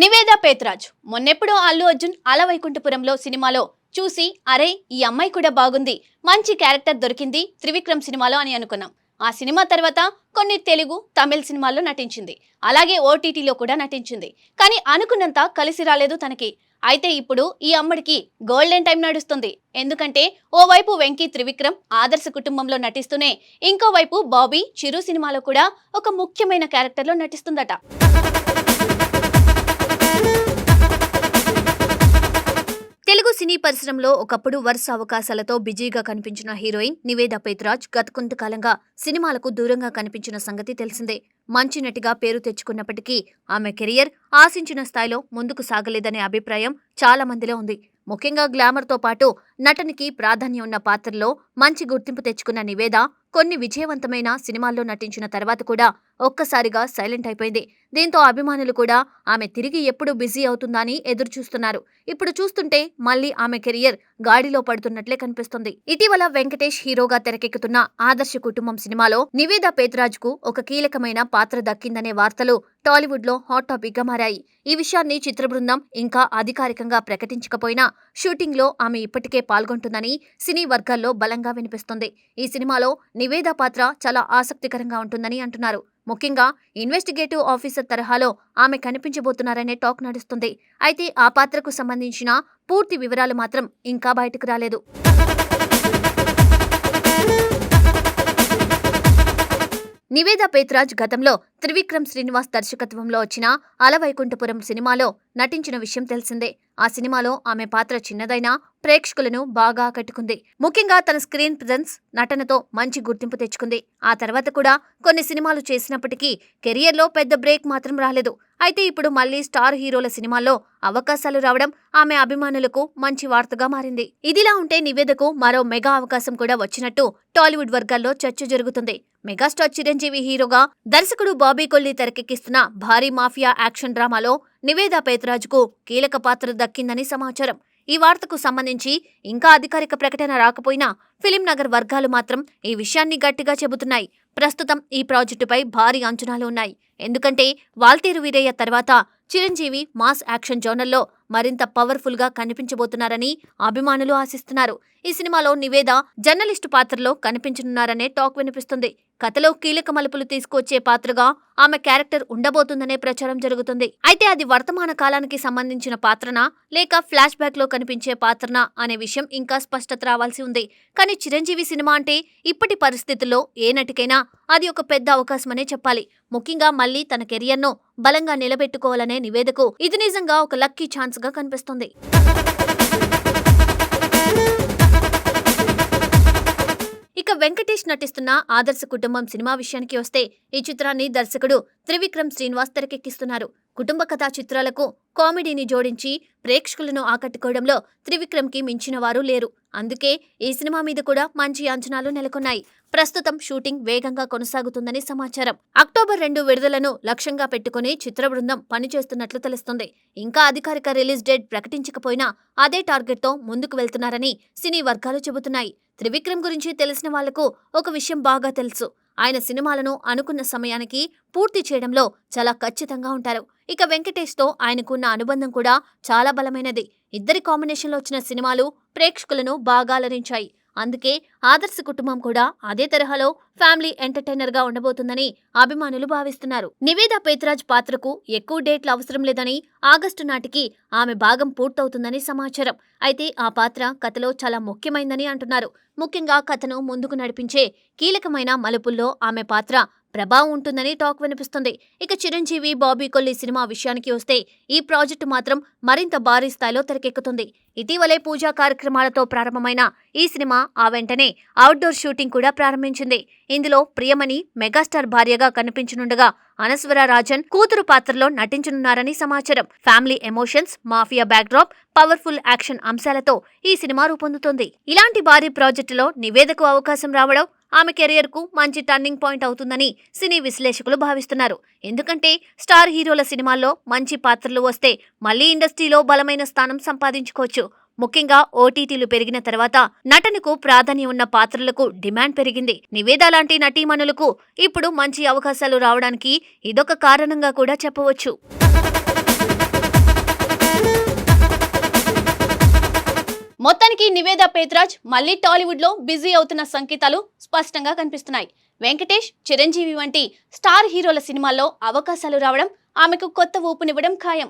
నివేదా పేత్రాజ్ మొన్నెప్పుడో అల్లు అర్జున్ అలవైకుంఠపురంలో సినిమాలో చూసి అరే ఈ అమ్మాయి కూడా బాగుంది, మంచి క్యారెక్టర్ దొరికింది త్రివిక్రమ్ సినిమాలో అని అనుకున్నాం. ఆ సినిమా తర్వాత కొన్ని తెలుగు తమిళ సినిమాల్లో నటించింది, అలాగే ఓటీటీలో కూడా నటించింది. కానీ అనుకున్నంత కలిసి రాలేదు తనకి. అయితే ఇప్పుడు ఈ అమ్మడికి గోల్డెన్ టైం నడుస్తుంది. ఎందుకంటే ఓవైపు వెంకీ త్రివిక్రమ్ ఆదర్శ కుటుంబంలో నటిస్తూనే ఇంకోవైపు బాబీ చిరు సినిమాలో కూడా ఒక ముఖ్యమైన క్యారెక్టర్లో నటిస్తుందట. తెలుగు సినీ పరిశ్రమలో ఒకప్పుడు వరుస అవకాశాలతో బిజీగా కనిపించిన హీరోయిన్ నివేదా పేత్రాజ్ గత కొంతకాలంగా సినిమాలకు దూరంగా కనిపించిన సంగతి తెలిసిందే. మంచి నటిగా పేరు తెచ్చుకున్నప్పటికీ ఆమె కెరియర్ ఆశించిన స్థాయిలో ముందుకు సాగలేదనే అభిప్రాయం చాలా మందిలో ఉంది. ముఖ్యంగా గ్లామర్తో పాటు నటనకి ప్రాధాన్యం ఉన్న పాత్రల్లో మంచి గుర్తింపు తెచ్చుకున్న నివేదా కొన్ని విజయవంతమైన సినిమాల్లో నటించిన తర్వాత కూడా ఒక్కసారిగా సైలెంట్ అయిపోయింది. దీంతో అభిమానులు కూడా ఆమె తిరిగి ఎప్పుడు బిజీ అవుతుందా అని ఎదురుచూస్తున్నారు. ఇప్పుడు చూస్తుంటే మళ్లీ ఆమె కెరియర్ గాడిలో పడుతున్నట్లే కనిపిస్తుంది. ఇటీవల వెంకటేష్ హీరోగా తెరకెక్కుతున్న ఆదర్శ కుటుంబం సినిమాలో నివేదా పేత్రాజ్ కు ఒక కీలకమైన పాత్ర దక్కిందనే వార్తలు టాలీవుడ్ లో హాట్ టాపిక్ గా మారాయి. ఈ విషయాన్ని చిత్ర బృందం ఇంకా అధికారికంగా ప్రకటించకపోయినా షూటింగ్ లో ఆమె ఇప్పటికే పాల్గొంటుందని సినీ వర్గాల్లో బలంగా వినిపిస్తుంది. ఈ సినిమాలో నివేదా పాత్ర చాలా ఆసక్తికరంగా ఉంటుందని అంటున్నారు. ముఖ్యంగా ఇన్వెస్టిగేటివ్ ఆఫీసర్ తరహాలో ఆమె కనిపించబోతున్నారనే టాక్ నడుస్తుంది. అయితే ఆ పాత్రకు సంబంధించిన పూర్తి వివరాలు మాత్రం ఇంకా బయటకు రాలేదు. నివేదా పేత్రాజ్ గతంలో త్రివిక్రమ్ శ్రీనివాస్ దర్శకత్వంలో వచ్చిన అలవైకుంఠపురం సినిమాలో నటించిన విషయం తెలిసిందే. ఆ సినిమాలో ఆమె పాత్ర చిన్నదైనా ప్రేక్షకులను బాగా ఆకట్టుకుంది. ముఖ్యంగా తన స్క్రీన్ ప్రెజెన్స్ నటనతో మంచి గుర్తింపు తెచ్చుకుంది. ఆ తర్వాత కూడా కొన్ని సినిమాలు చేసినప్పటికీ కెరియర్లో పెద్ద బ్రేక్ మాత్రం రాలేదు. అయితే ఇప్పుడు మళ్లీ స్టార్ హీరోల సినిమాల్లో అవకాశాలు రావడం ఆమె అభిమానులకు మంచి వార్తగా మారింది. ఇదిలా ఉంటే నివేదకు మరో మెగా అవకాశం కూడా వచ్చినట్టు టాలీవుడ్ వర్గాల్లో చర్చ జరుగుతుంది. మెగాస్టార్ చిరంజీవి హీరోగా దర్శకుడు బాబీ కొల్లి తెరకెక్కిస్తున్న భారీ మాఫియా యాక్షన్ డ్రామాలో నివేదా పేత్రాజ్ కు కీలక పాత్ర దక్కిందని సమాచారం. ఈ వార్తకు సంబంధించి ఇంకా అధికారిక ప్రకటన రాకపోయినా ఫిలిం నగర్ వర్గాలు మాత్రం ఈ విషయాన్ని గట్టిగా చెబుతున్నాయి. ప్రస్తుతం ఈ ప్రాజెక్టుపై భారీ అంచనాలు ఉన్నాయి. ఎందుకంటే వాల్తేరు వీరయ్య తర్వాత చిరంజీవి మాస్ యాక్షన్ జోనర్లో మరింత పవర్ఫుల్ గా కనిపించబోతున్నారని అభిమానులు ఆశిస్తున్నారు. ఈ సినిమాలో నివేదా జర్నలిస్టు పాత్రలో కనిపించనున్నారనే టాక్ వినిపిస్తుంది. కథలో కీలక మలుపులు తీసుకొచ్చే పాత్రగా ఆమె క్యారెక్టర్ ఉండబోతుందనే ప్రచారం జరుగుతుంది. అయితే అది వర్తమాన కాలానికి సంబంధించిన పాత్రనా లేక ఫ్లాష్ బ్యాక్ లో కనిపించే పాత్రనా అనే విషయం ఇంకా స్పష్టత రావాల్సి ఉంది. కానీ చిరంజీవి సినిమా అంటే ఇప్పటి పరిస్థితుల్లో ఏ నటికైనా అది ఒక పెద్ద అవకాశమనే చెప్పాలి. ముఖ్యంగా మళ్లీ తన కెరియర్ను బలంగా నిలబెట్టుకోవాలనే నివేదకు ఇది నిజంగా ఒక లక్కీ ఛాన్స్ గా కనిపిస్తుంది. ఇక వెంకటేష్ నటిస్తున్న ఆదర్శ కుటుంబం సినిమా విషయానికి వస్తే ఈ చిత్రాన్ని దర్శకుడు త్రివిక్రమ్ శ్రీనివాస్ తెరకెక్కిస్తున్నారు. కుటుంబ కథా చిత్రాలకు కామెడీని జోడించి ప్రేక్షకులను ఆకట్టుకోవడంలో త్రివిక్రమ్ కి మించిన వారు లేరు. అందుకే ఈ సినిమా మీద కూడా మంచి అంచనాలు నెలకొన్నాయి. ప్రస్తుతం షూటింగ్ వేగంగా కొనసాగుతుందని సమాచారం. అక్టోబర్ 2 విడుదలను లక్ష్యంగా పెట్టుకుని చిత్ర బృందం పనిచేస్తున్నట్లు తెలుస్తుంది. ఇంకా అధికారిక రిలీజ్ డేట్ ప్రకటించకపోయినా అదే టార్గెట్ తో ముందుకు వెళ్తున్నారని సినీ వర్గాలు చెబుతున్నాయి. త్రివిక్రమ్ గురించి తెలిసిన వాళ్లకు ఒక విషయం బాగా తెలుసు. ఆయన సినిమాలను అనుకున్న సమయానికి పూర్తి చేయడంలో చాలా ఖచ్చితంగా ఉంటారు. ఇక వెంకటేష్ తో ఆయనకున్న అనుబంధం కూడా చాలా బలమైనది. ఇద్దరి కాంబినేషన్లో వచ్చిన సినిమాలు ప్రేక్షకులను బాగా అలరించాయి. అందుకే ఆదర్శ కుటుంబం కూడా అదే తరహాలో ఫ్యామిలీ ఎంటర్టైనర్ గా ఉండబోతుందని అభిమానులు భావిస్తున్నారు. నివేదా పేత్రాజ్ పాత్రకు ఎక్కువ డేట్లు అవసరం లేదని, ఆగస్టు నాటికి ఆమె భాగం పూర్తవుతుందని సమాచారం. అయితే ఆ పాత్ర కథలో చాలా ముఖ్యమైందని అంటున్నారు. ముఖ్యంగా కథను ముందుకు నడిపించే కీలకమైన మలుపుల్లో ఆమె పాత్ర ప్రభావం ఉంటుందని టాక్ వినిపిస్తుంది. ఇక చిరంజీవి బాబీ కొల్లి సినిమా విషయానికి వస్తే ఈ ప్రాజెక్టు మాత్రం మరింత భారీ స్థాయిలో తెరకెక్కుతుంది. ఇటీవలే పూజా కార్యక్రమాలతో ప్రారంభమైన ఈ సినిమా ఆ వెంటనే అవుట్డోర్ షూటింగ్ కూడా ప్రారంభించింది. ఇందులో ప్రియమణి మెగాస్టార్ భార్యగా కనిపించనుండగా అనస్వర రాజన్ కూతురు పాత్రలో నటించనున్నారని సమాచారం. Family emotions, mafia backdrop, powerful action అంశాలతో ఈ సినిమా రూపొందుతోంది. ఇలాంటి భారీ ప్రాజెక్టులో నివేదకు అవకాశం రావడం ఆమె కెరియర్ కు మంచి టర్నింగ్ పాయింట్ అవుతుందని సినీ విశ్లేషకులు భావిస్తున్నారు. ఎందుకంటే స్టార్ హీరోల సినిమాల్లో మంచి పాత్రలు వస్తే మళ్లీ ఇండస్ట్రీలో బలమైన స్థానం సంపాదించుకోవచ్చు. ముఖ్యంగా ఓటీటీలు పెరిగిన తర్వాత నటనకు ప్రాధాన్యం ఉన్న పాత్రలకు డిమాండ్ పెరిగింది. నివేదా లాంటి నటీమణులకు ఇప్పుడు మంచి అవకాశాలు రావడానికి ఇదొక కారణంగా కూడా చెప్పవచ్చు. మొత్తానికి నివేదా పేత్రాజ్ మళ్లీ టాలీవుడ్ లో బిజీ అవుతున్న సంకేతాలు స్పష్టంగా కనిపిస్తున్నాయి. వెంకటేష్, చిరంజీవి వంటి స్టార్ హీరోల సినిమాల్లో అవకాశాలు రావడం ఆమెకు కొత్త ఊపునివ్వడం ఖాయం.